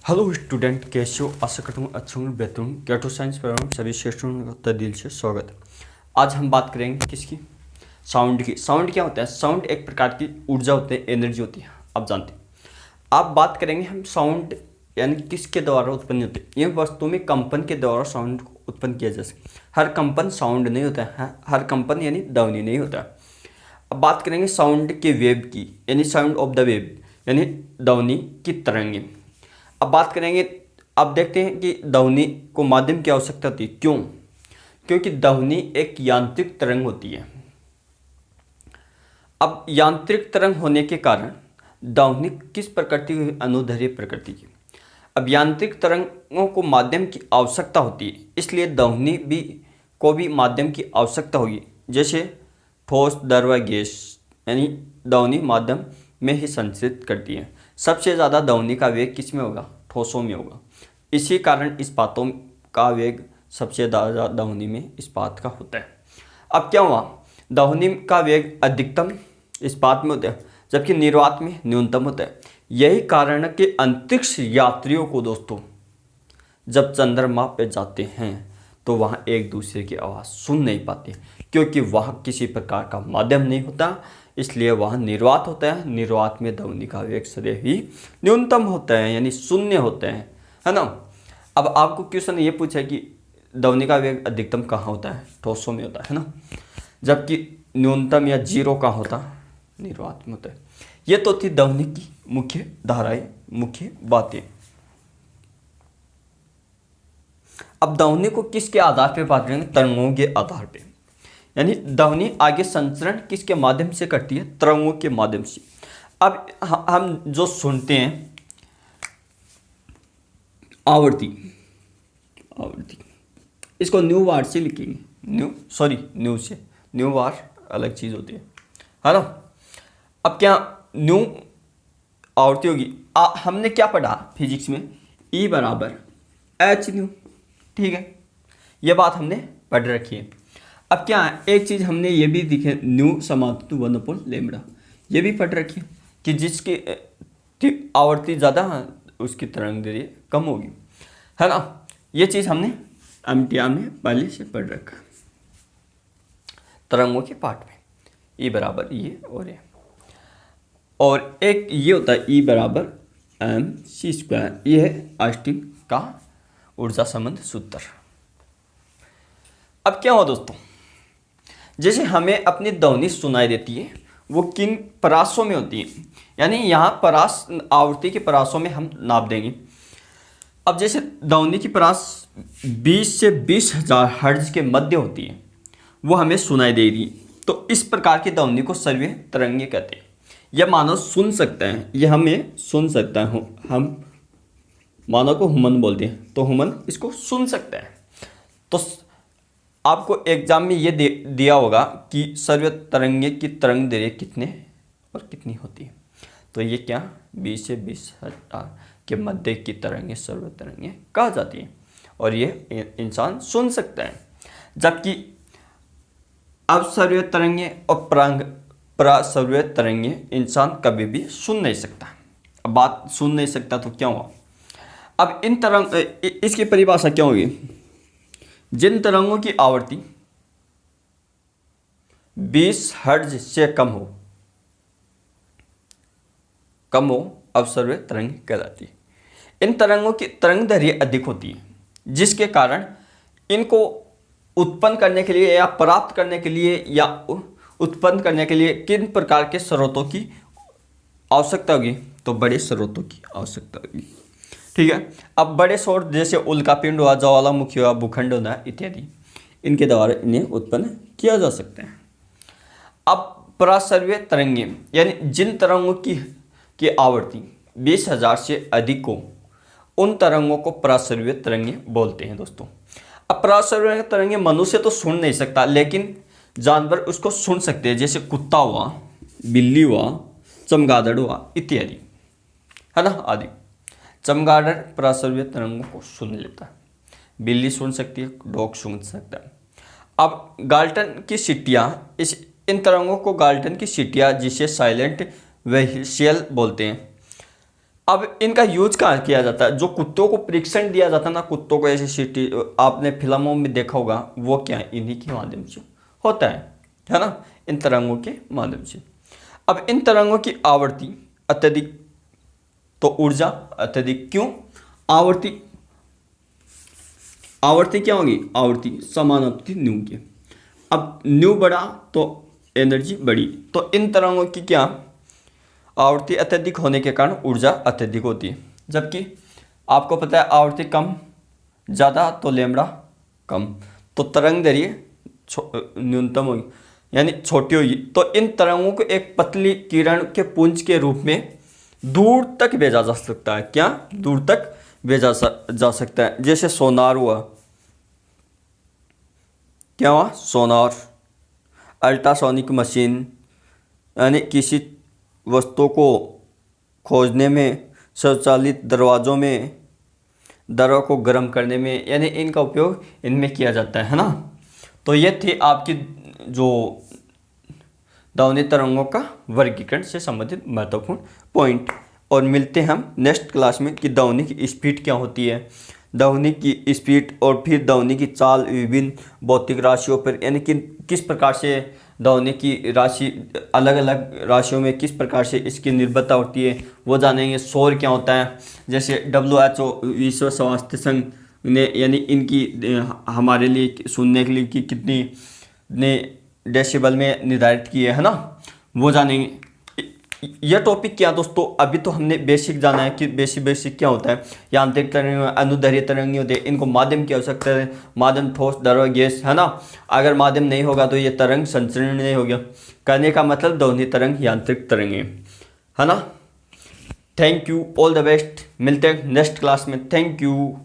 Hello student, कैसे हो? आशा करता हूँ अच्छा हूँ, बेहतर हूँ। कैटो साइंस प्रोग्राम सभी स्टूडेंट का तहे दिल से स्वागत है। आज हम बात करेंगे किसकी? साउंड की। साउंड क्या होता है? साउंड एक प्रकार की ऊर्जा होती है, एनर्जी होती है, आप जानते हैं। आप बात करेंगे हम साउंड यानी किसके द्वारा उत्पन्न होते हैं। यह वस्तु में कंपन के द्वारा साउंड उत्पन्न किया जा सकता है। हर कंपन साउंड नहीं होता है, हर कंपन यानी ध्वनि नहीं होता है। अब बात करेंगे साउंड के वेव की, यानी साउंड ऑफ द वेव यानी ध्वनि की तरंगें। अब बात करेंगे, अब देखते हैं कि ध्वनि को माध्यम की आवश्यकता होती है। क्यों? क्योंकि ध्वनि एक यांत्रिक तरंग होती है। अब यांत्रिक तरंग होने के कारण ध्वनि किस प्रकृति की? अनुदैर्ध्य प्रकृति की। अब यांत्रिक तरंगों को माध्यम की आवश्यकता होती है, इसलिए ध्वनि को भी माध्यम की आवश्यकता होगी। जैसे ठोस, द्रव, गैस, यानी ध्वनि माध्यम में ही संचरित करती है। सबसे ज़्यादा ध्वनि का वेग किस में होगा? ठोसों में होगा। इसी कारण इस्पातों का वेग सबसे ज़्यादा ध्वनि में इस्पात का होता है। अब क्या हुआ? ध्वनि का वेग अधिकतम इस्पात में होता है, जबकि निर्वात में न्यूनतम होता है। यही कारण है कि अंतरिक्ष यात्रियों को दोस्तों जब चंद्रमा पे जाते हैं तो वहाँ एक दूसरे की आवाज़ सुन नहीं पाते, क्योंकि वहाँ किसी प्रकार का माध्यम नहीं होता, इसलिए वहाँ निर्वात होता है। निर्वात में ध्वनि का वेग सदैव ही न्यूनतम होता है, यानी शून्य होते हैं, है ना। अब आपको क्वेश्चन ये पूछा है कि ध्वनि का वेग अधिकतम कहाँ होता है? ठोसों में होता है ना, जबकि न्यूनतम या जीरो कहाँ होता है? निर्वात में होता है। ये तो थी ध्वनि की मुख्य धाराएं, मुख्य बातें। अब ध्वनि को किसके आधार पे बात करेंगे? तरंगों के आधार पे। यानी ध्वनि आगे संचरण किसके माध्यम से करती है? तरंगों के माध्यम से। अब हम जो सुनते हैं आवृत्ति, आवृत्ति इसको न्यू वार से लिखेंगे। न्यू से, न्यू वार अलग चीज होती है ना। अब क्या न्यू आवृत्ति होगी? हमने क्या पढ़ा फिजिक्स में? E बराबर एच न्यू, ठीक है, ये बात हमने पढ़ रखी है। अब क्या है, एक चीज हमने ये भी दिखे, न्यू समानता 1/λ, ये भी पढ़ रखी है कि जिसकी आवृत्ति ज़्यादा उसकी तरंग दैर्ध्य कम होगी, है ना। ये चीज़ हमने एमटीआर में पहले से पढ़ रखा तरंगों के पार्ट में। ई बराबर ये और एक ये होता है ई बराबर mc²। ये है आइंस्टीन का ऊर्जा संबंध सूत्र। अब क्या हुआ दोस्तों, जैसे हमें अपनी ध्वनि सुनाई देती है, वो किन परासों में होती है? यानी यहाँ परास, आवृत्ति के परासों में हम नाप देंगे। अब जैसे ध्वनि की परास 20 से 20,000 हर्ट्ज के मध्य होती है, वो हमें सुनाई दे रही, तो इस प्रकार की ध्वनि को श्रव्य तरंगे कहते हैं। यह मानव सुन सकता है, यह हमें सुन सकता है। हम मानव को हुमन बोलते हैं, तो हुमन इसको सुन सकता है। तो आपको एग्जाम में ये दिया होगा कि श्रव्य तरंगे की तरंग दैर्ध्य कितने और कितनी होती है। तो ये क्या 20 से 20,000 के मध्य की तरंगे श्रव्य तरंगे कहा जाती है, और ये इंसान सुन सकता है। जबकि अवश्रव्य तरंगे और पराश्रव्य तरंगे इंसान कभी भी सुन नहीं सकता। अब बात सुन नहीं सकता तो क्या हुआ? अब इन तरंग, इसकी परिभाषा क्या होगी? जिन तरंगों की आवृत्ति 20 हर्ट्ज से कम हो अवश्रव्य तरंग कहलाती है। इन तरंगों की तरंग दैर्ध्य अधिक होती है, जिसके कारण इनको उत्पन्न करने के लिए या प्राप्त करने के लिए या उत्पन्न करने के लिए किन प्रकार के स्रोतों की आवश्यकता होगी? तो बड़े स्रोतों की आवश्यकता होगी, ठीक है। अब बड़े स्रोत जैसे उल्कापिंड हुआ, ज्वालामुखी हुआ, भूखंड हुआ इत्यादि, इनके द्वारा इन्हें उत्पन्न किया जा सकता है। अब पराश्रव्य तरंगे यानी जिन तरंगों की आवृत्ति 20,000 से अधिक हो, उन तरंगों को पराश्रव्य तरंगे बोलते हैं दोस्तों। अब पराश्रव्य तरंगे मनुष्य तो सुन नहीं सकता, लेकिन जानवर उसको सुन सकते हैं, जैसे कुत्ता हुआ, बिल्ली हुआ, चमगादड़ हुआ इत्यादि, है ना, आदि। चमगादड़ पराश्रव्य तरंगों को सुन लेता है, बिल्ली सुन सकती है, डॉग सुन सकता है। अब गाल्टन की सीटियाँ, इन तरंगों को गाल्टन की सीटियाँ, जिसे साइलेंट व्हीसिल बोलते हैं, अब इनका यूज कहाँ किया जाता है? जो कुत्तों को परीक्षण दिया जाता है ना, कुत्तों को ऐसे सीटी, आपने फिल्मों में देखा होगा, वो क्या है, इन्हीं के माध्यम से होता है ना, इन तरंगों के माध्यम से। अब इन तरंगों की आवृत्ति अत्यधिक, तो ऊर्जा अत्यधिक क्यों? आवृत्ति आवृत्ति क्या होगी? आवृत्ति समानुपाती न्यू की। अब न्यू बढ़ा तो एनर्जी बढ़ी, तो इन तरंगों की क्या, आवृत्ति अत्यधिक होने के कारण ऊर्जा अत्यधिक होती है। जबकि आपको पता है आवृत्ति कम ज़्यादा तो लैम्बडा कम, तो तरंग दैर्घ्य न्यूनतम होगी, यानी छोटी होगी। तो इन तरंगों को एक पतली किरण के पुंज के रूप में दूर तक भेजा जा सकता है। क्या? दूर तक भेजा जा सकता है। जैसे सोनार हुआ, क्या हुआ? सोनार। अल्ट्रासोनिक मशीन, यानी किसी वस्तु को खोजने में, स्वचालित दरवाज़ों में, दरों को गर्म करने में, यानी इनका उपयोग इनमें किया जाता है ना। तो ये थी आपकी जो ध्वनि तरंगों का वर्गीकरण से संबंधित महत्वपूर्ण पॉइंट। और मिलते हैं हम नेक्स्ट क्लास में कि ध्वनि की स्पीड क्या होती है, ध्वनि की स्पीड और फिर ध्वनि की चाल विभिन्न भौतिक राशियों पर, यानी कि किस प्रकार से ध्वनि की राशि अलग अलग राशियों में किस प्रकार से इसकी निर्भरता होती है वो जानेंगे। शोर क्या होता है, जैसे WHO विश्व स्वास्थ्य संघ ने, यानी इनकी हमारे लिए सुनने के लिए कि कितनी ने डेसिबल में निर्धारित किए है ना, वो जानेंगे। यह टॉपिक क्या दोस्तों, अभी तो हमने बेसिक जाना है कि बेसिक क्या होता है। यांत्रिक तरंग, अनुदैर्घ्य तरंग होते हैं, इनको माध्यम की आवश्यकता है। माध्यम ठोस, द्रव, गैस, है ना। अगर माध्यम नहीं होगा तो ये तरंग संचरण नहीं होगा। कहने का मतलब ध्वनि तरंग यांत्रिक तरंग है ना। Thank you, all the best, मिलते हैं नेक्स्ट क्लास में। Thank you.